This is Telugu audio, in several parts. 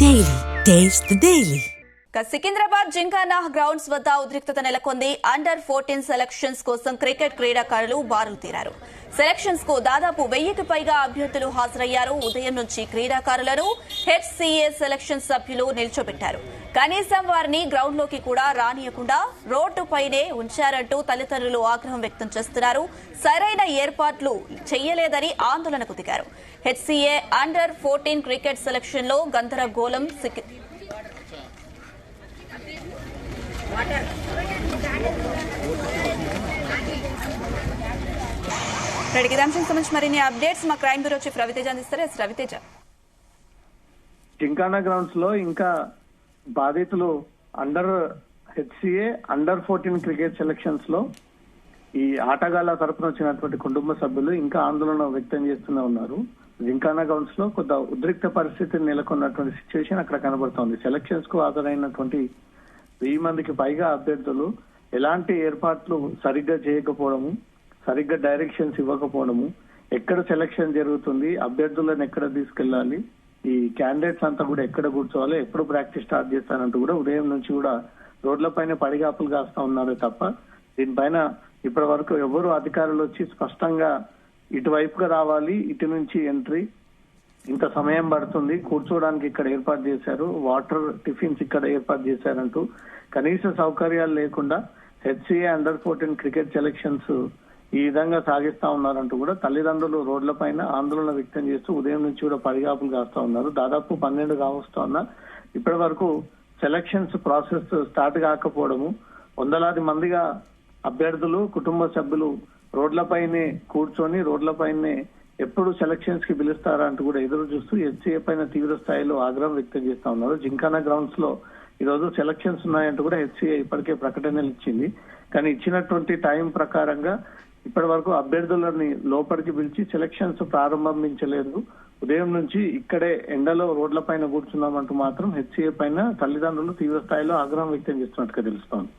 Daily. Taste the Daily. Secunderabad gymkhana grounds వద్ద ఉద్రిక్తత నెలకొంది. అండర్-14 సెలక్షన్స్ కోసం క్రికెట్ క్రీడాకారులు బారులు తీరారు. సెలక్షన్స్ కు దాదాపు 1000కి పైగా అభ్యర్థులు హాజరయ్యారు. ఉదయం నుంచి క్రీడాకారులను హెచ్సీఏ సెలక్షన్ సభ్యులు నిల్చోబెట్టారు. కనీసం వారిని గ్రౌండ్ లోకి కూడా రానియకుండా రోడ్డుపైనే ఉంచారంటూ తల్లిదండ్రులు ఆగ్రహం వ్యక్తం చేస్తున్నారు. సరైన ఏర్పాట్లు చేయలేదని ఆందోళనకు దిగారు. హెచ్సీఏ అండర్-14 క్రికెట్ సెలక్షన్ లో గందరగోళం. ఇదే అంశం సంబంధించి మరిన్ని అప్డేట్స్ మా క్రైమ్ బ్యూరో చీఫ్ రవితేజ అందిస్తారు. రవితేజ, జింకానా గ్రౌండ్స్ లో ఇంకా బాధితులు హెచ్సీఏ అండర్-14 క్రికెట్ సెలక్షన్స్ లో ఈ ఆటగాళ్ల తరపున వచ్చినటువంటి కుటుంబ సభ్యులు ఇంకా ఆందోళన వ్యక్తం చేస్తూనే ఉన్నారు. జింకానా గ్రౌండ్స్ లో కొంత ఉద్రిక్త పరిస్థితి నెలకొన్నటువంటి సిచ్యువేషన్ అక్కడ కనబడుతోంది. సెలక్షన్స్ కు హాజరైనటువంటి 1000 మందికి పైగా అభ్యర్థులు ఎలాంటి ఏర్పాట్లు సరిగ్గా చేయకపోవడము, సరిగ్గా డైరెక్షన్స్ ఇవ్వకపోవడము, ఎక్కడ సెలక్షన్ జరుగుతుంది, అభ్యర్థులను ఎక్కడ తీసుకెళ్లాలి, ఈ క్యాండిడేట్స్ అంతా కూడా ఎక్కడ కూర్చోవాలి, ఎప్పుడు ప్రాక్టీస్ స్టార్ట్ చేస్తానంటూ కూడా ఉదయం నుంచి కూడా రోడ్లపైన పడిగాపులు కాస్తా ఉన్నారు తప్ప దీనిపైన ఇప్పటి వరకు ఎవరు అధికారులు వచ్చి స్పష్టంగా ఇటువైపుగా రావాలి, ఇటు నుంచి ఎంట్రీ, ఇంత సమయం పడుతుంది, కూర్చోవడానికి ఇక్కడ ఏర్పాటు చేశారు, వాటర్ టిఫిన్స్ ఇక్కడ ఏర్పాటు చేశారంటూ కనీస సౌకర్యాలు లేకుండా హెచ్సీఏ అండర్-14 క్రికెట్ సెలక్షన్స్ ఈ విధంగా సాగిస్తా ఉన్నారంటూ కూడా తల్లిదండ్రులు రోడ్లపైన ఆందోళన వ్యక్తం చేస్తూ ఉదయం నుంచి కూడా పడిగాపులు కాస్తా ఉన్నారు. దాదాపు 12 కావస్తా ఉన్నా ఇప్పటి వరకు సెలక్షన్స్ ప్రాసెస్ స్టార్ట్ కాకపోవడము, వందలాది మందిగా అభ్యర్థులు కుటుంబ సభ్యులు రోడ్లపైనే కూర్చొని రోడ్లపైనే ఎప్పుడు సెలక్షన్స్ కి పిలుస్తారా అంటూ కూడా ఎదురు చూస్తూ హెచ్సీఏ పైన తీవ్ర స్థాయిలో ఆగ్రహం వ్యక్తం చేస్తా ఉన్నారు. జింకానా గ్రౌండ్స్ లో ఈ రోజు సెలక్షన్స్ ఉన్నాయంటూ కూడా హెచ్సీఏ ఇప్పటికే ప్రకటనలు ఇచ్చింది. కానీ ఇచ్చినటువంటి టైం ప్రకారంగా ఇప్పటి వరకు అభ్యర్థులని లోపలికి పిలిచి సెలక్షన్స్ ప్రారంభించలేదు. ఉదయం నుంచి ఇక్కడే ఎండలో రోడ్లపైన కూర్చున్నామంటూ మాత్రం హెచ్సీఏ పైన తల్లిదండ్రులు తీవ్ర స్థాయిలో ఆగ్రహం వ్యక్తం చేస్తున్నట్టుగా తెలుస్తోంది.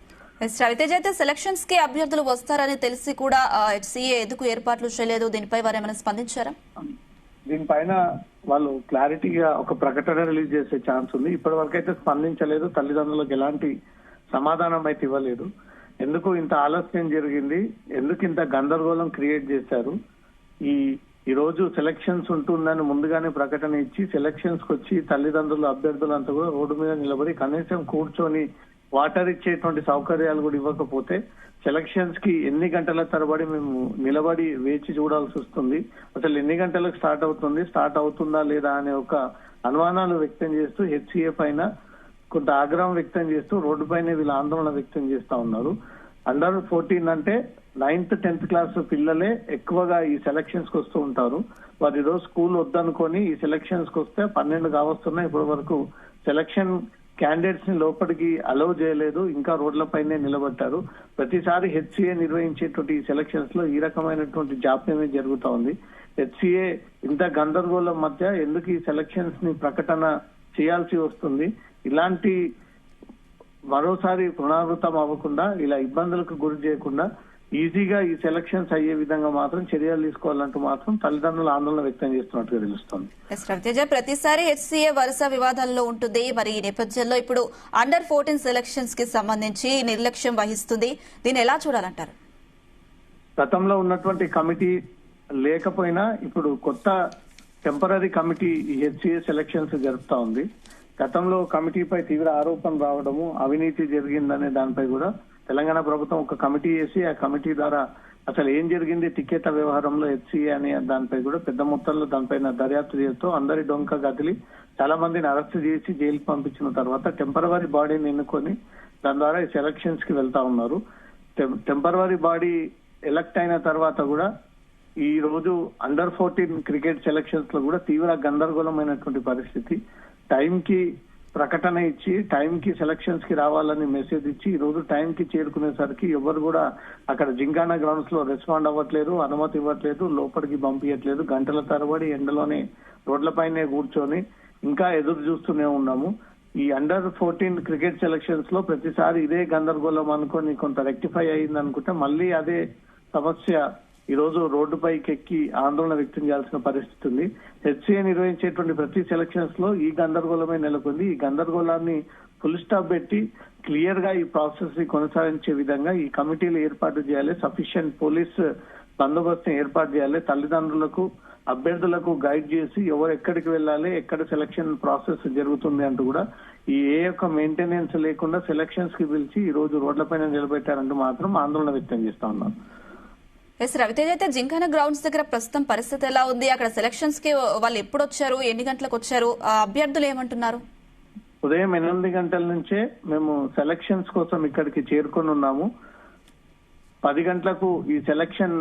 రవితేజ, అయితే సెలక్షన్స్ కి అభ్యర్థులు వస్తారని తెలిసి కూడా హెచ్సీఏ ఎందుకు ఏర్పాట్లు చేయలేదు? దీనిపై వారు ఏమైనా స్పందించారా? దీనిపైన వాళ్ళు క్లారిటీగా ఒక ప్రకటన రిలీజ్ చేసే ఛాన్స్ ఉంది. ఇప్పటి వరకు అయితే స్పందించలేదు. తల్లిదండ్రులకు ఎలాంటి సమాధానం అయితే ఇవ్వలేదు. ఎందుకు ఇంత ఆలస్యం జరిగింది, ఎందుకు ఇంత గందరగోళం క్రియేట్ చేశారు, ఈ రోజు సెలక్షన్స్ ఉంటుందని ముందుగానే ప్రకటన ఇచ్చి సెలక్షన్స్ కి వచ్చి తల్లిదండ్రులు అభ్యర్థులంతా కూడా రోడ్డు మీద నిలబడి కనీసం కూర్చొని వాటర్ ఇచ్చేటువంటి సౌకర్యాలు కూడా ఇవ్వకపోతే సెలక్షన్స్ కి ఎన్ని గంటల తరబడి మేము నిలబడి వేచి చూడాల్సి వస్తుంది, అసలు ఎన్ని గంటలకు స్టార్ట్ అవుతుందా లేదా అనే ఒక అనుమానాలు వ్యక్తం చేస్తూ హెచ్సీఏ పైన కొంత ఆగ్రహం వ్యక్తం చేస్తూ రోడ్డుపైనే వీళ్ళ ఆందోళన వ్యక్తం చేస్తా ఉన్నారు. అండర్-14 అంటే 9th 10th క్లాస్ పిల్లలే ఎక్కువగా ఈ సెలక్షన్స్ కి వస్తూ ఉంటారు. వారు ఈరోజు స్కూల్ వద్దనుకొని ఈ సెలక్షన్స్ కి వస్తే 12 కావస్తున్నాయి. ఇప్పటి వరకు సెలక్షన్ క్యాండిడేట్స్ ని లోపలికి అలౌ చేయలేదు, ఇంకా రోడ్లపైనే నిలబెట్టారు. ప్రతిసారి హెచ్సీఏ నిర్వహించేటువంటి ఈ సెలక్షన్స్ లో ఈ రకమైనటువంటి జాప్యమే జరుగుతా ఉంది. హెచ్సీఏ ఇంత గందరగోళం మధ్య ఎందుకు ఈ సెలక్షన్స్ ని ప్రకటన చేయాల్సి వస్తుంది? ఇలాంటి మరోసారి పునరావృతం అవ్వకుండా, ఇలా ఇబ్బందులకు గురి చేయకుండా ఈజీగా ఈ సెలక్షన్స్ అయ్యే విధంగా మాత్రం చర్యలు తీసుకోవాలంటూ మాత్రం తల్లిదండ్రులు ఆందోళన వ్యక్తం చేస్తున్నట్టుగా తెలుస్తోంది. రవితేజ, ప్రతిసారి హెచ్సీఏ వరుస వివాదాల్లో ఉంటుంది. మరి ఈ నేపథ్యంలో ఇప్పుడు అండర్-14 సెలక్షన్స్ కి సంబంధించి నిర్లక్ష్యం వహిస్తుంది. దీన్ని ఎలా చూడాలంటారు? గతంలో ఉన్నటువంటి కమిటీ లేకపోయినా ఇప్పుడు కొత్త టెంపరరీ కమిటీ ఈ హెచ్సీఏ సెలక్షన్స్ జరుపుతా ఉంది. గతంలో కమిటీపై తీవ్ర ఆరోపణలు రావడము, అవినీతి జరిగిందనే దానిపై కూడా తెలంగాణ ప్రభుత్వం ఒక కమిటీ వేసి ఆ కమిటీ ద్వారా అసలు ఏం జరిగింది టికెట్ల వ్యవహారంలో హెచ్సీఏ అనే దానిపై కూడా పెద్ద మొత్తంలో దానిపైన దర్యాప్తు చేస్తూ అందరి డొంక గదిలి చాలా మందిని అరెస్ట్ చేసి జైలుకి పంపించిన తర్వాత టెంపరవరీ బాడీని ఎన్నుకొని దాని ద్వారా ఈ సెలక్షన్స్ కి వెళ్తా ఉన్నారు. టెంపరవరీ బాడీ ఎలక్ట్ అయిన తర్వాత కూడా ఈ రోజు అండర్-14 క్రికెట్ సెలక్షన్స్ లో కూడా తీవ్ర గందరగోళమైనటువంటి పరిస్థితి. టైం కి ప్రకటన ఇచ్చి టైం కి సెలక్షన్స్ కి రావాలని మెసేజ్ ఇచ్చి ఈ రోజు టైం కి చేరుకునేసరికి ఎవరు కూడా అక్కడ జింకానా గ్రౌండ్స్ లో రెస్పాండ్ అవ్వట్లేదు, అనుమతి ఇవ్వట్లేదు, లోపలికి పంపించట్లేదు. గంటల తరబడి ఎండలోనే రోడ్లపైనే కూర్చొని ఇంకా ఎదురు చూస్తూనే ఉన్నాము. ఈ అండర్-14 క్రికెట్ సెలక్షన్స్ లో ప్రతిసారి ఇదే గందరగోళం అనుకొని కొంత రెక్టిఫై అయింది అనుకుంటే మళ్ళీ అదే సమస్య ఈ రోజు రోడ్డుపైకి ఎక్కి ఆందోళన వ్యక్తం చేయాల్సిన పరిస్థితి ఉంది. హెచ్సిఏ నిర్వహించేటువంటి ప్రతి సెలక్షన్స్ లో ఈ గందరగోళమే నెలకొంది. ఈ గందరగోళాన్ని ఫుల్ స్టాప్ పెట్టి క్లియర్ గా ఈ ప్రాసెస్ ని కొనసాగించే విధంగా ఈ కమిటీలు ఏర్పాటు చేయాలి. సఫిషియెంట్ పోలీస్ బందోబస్తుని ఏర్పాటు చేయాలి. తల్లిదండ్రులకు అభ్యర్థులకు గైడ్ చేసి ఎవరు ఎక్కడికి వెళ్ళాలి, ఎక్కడ సెలక్షన్ ప్రాసెస్ జరుగుతుంది అంటూ కూడా ఈ ఏ యొక్క మెయింటెనెన్స్ లేకుండా సెలక్షన్స్ కి పిలిచి ఈ రోజు రోడ్లపైన నిలబెట్టారంటూ మాత్రం ఆందోళన వ్యక్తం చేస్తా ఉన్నారు. ఎస్ రవితేజ్, అయితే జింకానా గ్రౌండ్స్ దగ్గర ప్రస్తుతం పరిస్థితి ఎలా ఉంది? అక్కడ సెలక్షన్స్ కి వాళ్ళు ఎప్పుడు వచ్చారు, ఎన్ని గంటలకు వచ్చారు, అభ్యర్థులు ఏమంటున్నారు? ఉదయం 8 గంటల నుంచే మేము సెలక్షన్స్ కోసం ఇక్కడికి చేరుకొని ఉన్నాము. 10 గంటలకు ఈ సెలక్షన్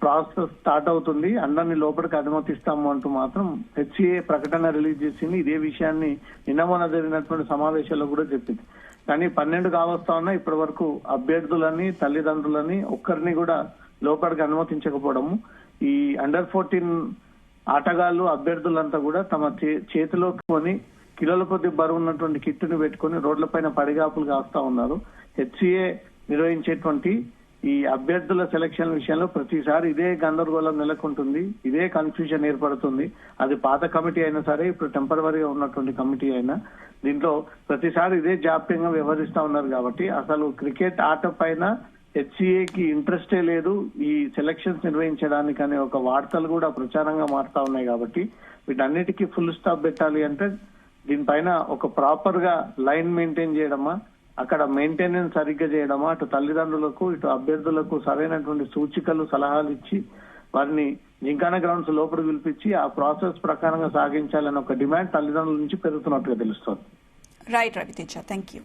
ప్రాసెస్ స్టార్ట్ అవుతుంది. అందరినీ లోపలికి అనుమతిస్తాము అంటూ మాత్రం హెచ్సిఏ ప్రకటన రిలీజ్ చేసింది. ఇదే విషయాన్ని నిన్న మొన్న జరిగినటువంటి సమావేశాల్లో కూడా చెప్పింది. కానీ 12 కావస్తా ఉన్నా ఇప్పటి వరకు అభ్యర్థులని తల్లిదండ్రులని ఒక్కరిని కూడా లోపలికి అనుమతించకపోవడము. ఈ అండర్ 14 ఆటగాళ్లు అభ్యర్థులంతా కూడా తమ చేతిలో కొని కిలోల కొద్ది బరువు ఉన్నటువంటి కిట్టును పెట్టుకుని రోడ్లపైన పడిగాపులు కాస్తా ఉన్నారు. హెచ్సిఏ నిర్వహించేటువంటి ఈ అభ్యర్థుల సెలక్షన్ విషయంలో ప్రతిసారి ఇదే గందరగోళం నెలకొంటుంది, ఇదే కన్ఫ్యూజన్ ఏర్పడుతుంది. అది పాత కమిటీ అయినా సరే, ఇప్పుడు టెంపరవరీగా ఉన్నటువంటి కమిటీ అయినా దీంట్లో ప్రతిసారి ఇదే జాప్యంగా వ్యవహరిస్తా ఉన్నారు. కాబట్టి అసలు క్రికెట్ ఆట పైన హెచ్సిఏకి ఇంట్రెస్టే లేదు, ఈ సెలక్షన్స్ నిర్వహించడానికి అనే ఒక వార్తలు కూడా ప్రచారంగా మారుతా ఉన్నాయి. కాబట్టి వీటన్నిటికీ ఫుల్ స్టాప్ పెట్టాలి అంటే దీనిపైన ఒక ప్రాపర్ గా లైన్ మెయింటైన్ చేయడమా, అక్కడ మెయింటెనెన్స్ సరిగ్గా చేయడమా, అటు తల్లిదండ్రులకు ఇటు అభ్యర్థులకు సరైనటువంటి సూచికలు సలహాలు ఇచ్చి వారిని జింకానా గ్రౌండ్స్ లోపలికి పిలిపించి ఆ ప్రాసెస్ ప్రకారంగా సాగించాలని ఒక డిమాండ్ తల్లిదండ్రుల నుంచి పెరుగుతున్నట్టుగా తెలుస్తోంది. Right Raviteja, thank you.